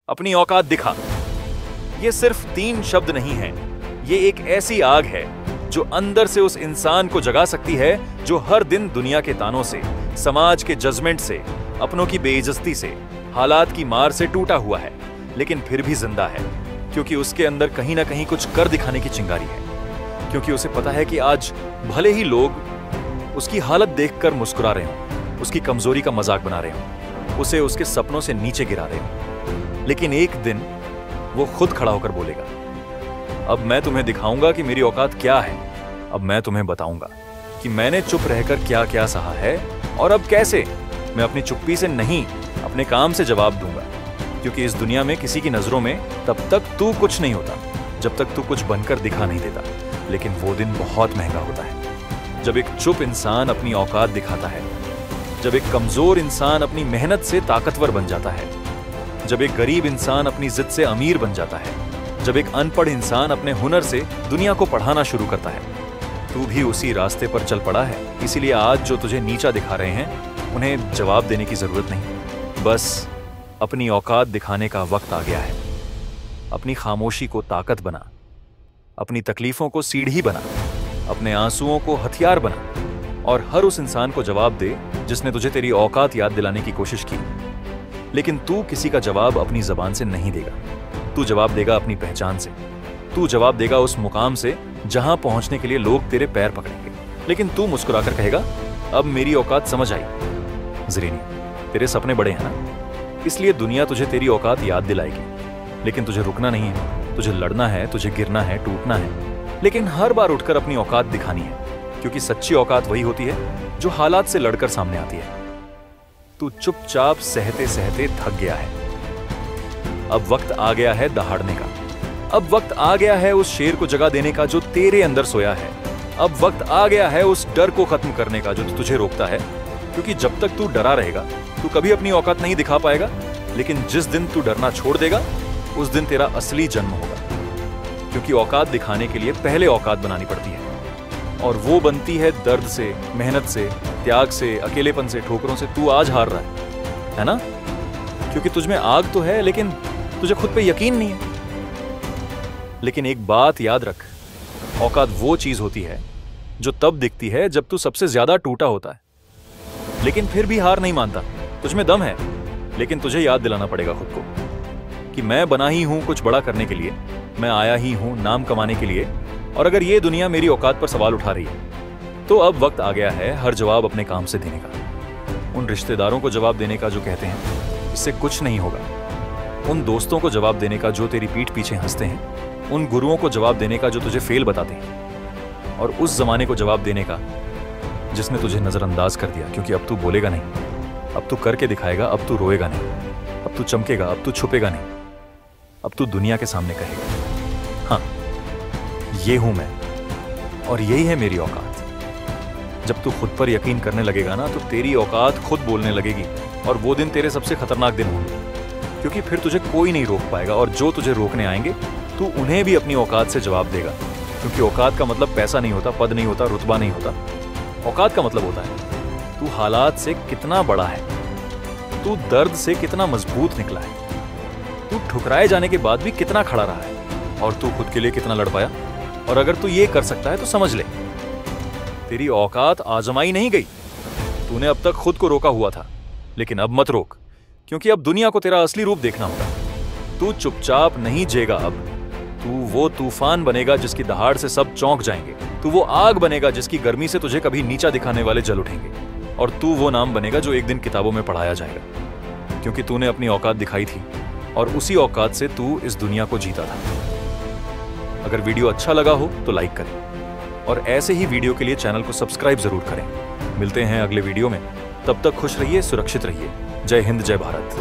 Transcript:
अपनी औकात दिखा। ये सिर्फ 3 शब्द नहीं हैं, ये एक ऐसी आग है जो अंदर से उस इंसान को जगा सकती है जो हर दिन दुनिया के तानों से, समाज के जजमेंट से, अपनों की बेइज्जती से, हालात की मार से टूटा हुआ है, लेकिन फिर भी जिंदा है, क्योंकि उसके अंदर कहीं ना कहीं कुछ कर दिखाने की चिंगारी है। क्योंकि उसे पता है कि आज भले ही लोग उसकी हालत देखकर मुस्कुरा रहे हों, उसकी कमजोरी का मजाक बना रहे हों, उसे उसके सपनों से नीचे गिरा रहे हों, लेकिन एक दिन वो खुद खड़ा होकर बोलेगा, अब मैं तुम्हें दिखाऊंगा कि मेरी औकात क्या है। अब मैं तुम्हें बताऊंगा कि मैंने चुप रहकर क्या क्या सहा है और अब कैसे मैं अपनी चुप्पी से नहीं, अपने काम से जवाब दूंगा। क्योंकि इस दुनिया में किसी की नजरों में तब तक तू कुछ नहीं होता जब तक तू कुछ बनकर दिखा नहीं देता, लेकिन वो दिन बहुत महंगा होता है जब एक चुप इंसान अपनी औकात दिखाता है, जब एक कमजोर इंसान अपनी मेहनत से ताकतवर बन जाता है, जब एक गरीब इंसान अपनी जिद से अमीर बन जाता है, जब एक अनपढ़ इंसान अपने हुनर से दुनिया को पढ़ाना शुरू करता है। तू भी उसी रास्ते पर चल पड़ा है, इसीलिए आज जो तुझे नीचा दिखा रहे हैं उन्हें जवाब देने की जरूरत नहीं। बस अपनी औकात दिखाने का वक्त आ गया है। अपनी खामोशी को ताकत बना, अपनी तकलीफों को सीढ़ी बना, अपने आंसुओं को हथियार बना और हर उस इंसान को जवाब दे जिसने तुझे तेरी औकात याद दिलाने की कोशिश की। लेकिन तू किसी का जवाब अपनी जबान से नहीं देगा, तू जवाब देगा अपनी पहचान से। तू जवाब देगा उस मुकाम से जहां पहुंचने के लिए लोग तेरे पैर पकड़ेंगे, लेकिन तू मुस्कुराकर कहेगा, अब मेरी औकात समझ आई। ज़रीनी, तेरे सपने बड़े हैं ना, इसलिए दुनिया तुझे तेरी औकात याद दिलाएगी, लेकिन तुझे रुकना नहीं है, तुझे लड़ना है, तुझे गिरना है, टूटना है, लेकिन हर बार उठकर अपनी औकात दिखानी है। क्योंकि सच्ची औकात वही होती है जो हालात से लड़कर सामने आती है। तू चुपचाप सहते सहते थक गया है, अब वक्त आ गया है दहाड़ने का। अब वक्त आ गया है उस शेर को जगा देने का जो तेरे अंदर सोया है। अब वक्त आ गया है उस डर को खत्म करने का जो तुझे रोकता है। क्योंकि जब तक तू डरा रहेगा तू कभी अपनी औकात नहीं दिखा पाएगा, लेकिन जिस दिन तू डरना छोड़ देगा उस दिन तेरा असली जन्म होगा। क्योंकि औकात दिखाने के लिए पहले औकात बनानी पड़ती है, और वो बनती है दर्द से, मेहनत से, त्याग से, अकेलेपन से, ठोकरों से। तू आज हार रहा है ना? क्योंकि तुझमें आग तो है लेकिन तुझे खुद पे यकीन नहीं है। लेकिन एक बात याद रख, औकात वो चीज होती है जो तब दिखती है जब तू सबसे ज्यादा टूटा होता है, लेकिन फिर भी हार नहीं मानता। तुझमें दम है, लेकिन तुझे याद दिलाना पड़ेगा खुद को कि मैं बना ही हूं कुछ बड़ा करने के लिए, मैं आया ही हूं नाम कमाने के लिए। और अगर ये दुनिया मेरी औकात पर सवाल उठा रही है तो अब वक्त आ गया है हर जवाब अपने काम से देने का। उन रिश्तेदारों को जवाब देने का जो कहते हैं इससे कुछ नहीं होगा, उन दोस्तों को जवाब देने का जो तेरी पीठ पीछे हंसते हैं, उन गुरुओं को जवाब देने का जो तुझे फेल बताते हैं, और उस जमाने को जवाब देने का जिसने तुझे नजरअंदाज कर दिया। क्योंकि अब तू बोलेगा नहीं, अब तू करके दिखाएगा, अब तू रोएगा नहीं, अब तू चमकेगा, अब तू छुपेगा नहीं, अब तू दुनिया के सामने कहेगा, हाँ ये हूं मैं और यही है मेरी औकात। जब तू खुद पर यकीन करने लगेगा ना तो तेरी औकात खुद बोलने लगेगी, और वो दिन तेरे सबसे खतरनाक दिन होंगे। क्योंकि फिर तुझे कोई नहीं रोक पाएगा, और जो तुझे रोकने आएंगे तू उन्हें भी अपनी औकात से जवाब देगा। क्योंकि औकात का मतलब पैसा नहीं होता, पद नहीं होता, रुतबा नहीं होता। औकात का मतलब होता है तू हालात से कितना बड़ा है, तू दर्द से कितना मजबूत निकला है, तू ठुकराए जाने के बाद भी कितना खड़ा रहा है, और तू खुद के लिए कितना लड़ पाया। और अगर तू ये कर सकता है तो समझ ले, तेरी औकात आजमाई नहीं गई। तूने अब तक खुद को रोका हुआ था, लेकिन अब मत रोक, क्योंकि अब दुनिया को तेरा असली रूप देखना होगा। तू चुपचाप नहीं जेगा, अब तू वो तूफान बनेगा जिसकी दहाड़ से सब चौंक जाएंगे। तू वो आग बनेगा जिसकी गर्मी से तुझे कभी नीचा दिखाने वाले जल उठेंगे। और तू वो नाम बनेगा जो एक दिन किताबों में पढ़ाया जाएगा, क्योंकि तूने अपनी औकात दिखाई थी, और उसी औकात से तू इस दुनिया को जीता था। अगर वीडियो अच्छा लगा हो तो लाइक करें, और ऐसे ही वीडियो के लिए चैनल को सब्सक्राइब जरूर करें। मिलते हैं अगले वीडियो में, तब तक खुश रहिए, सुरक्षित रहिए। जय हिंद, जय भारत।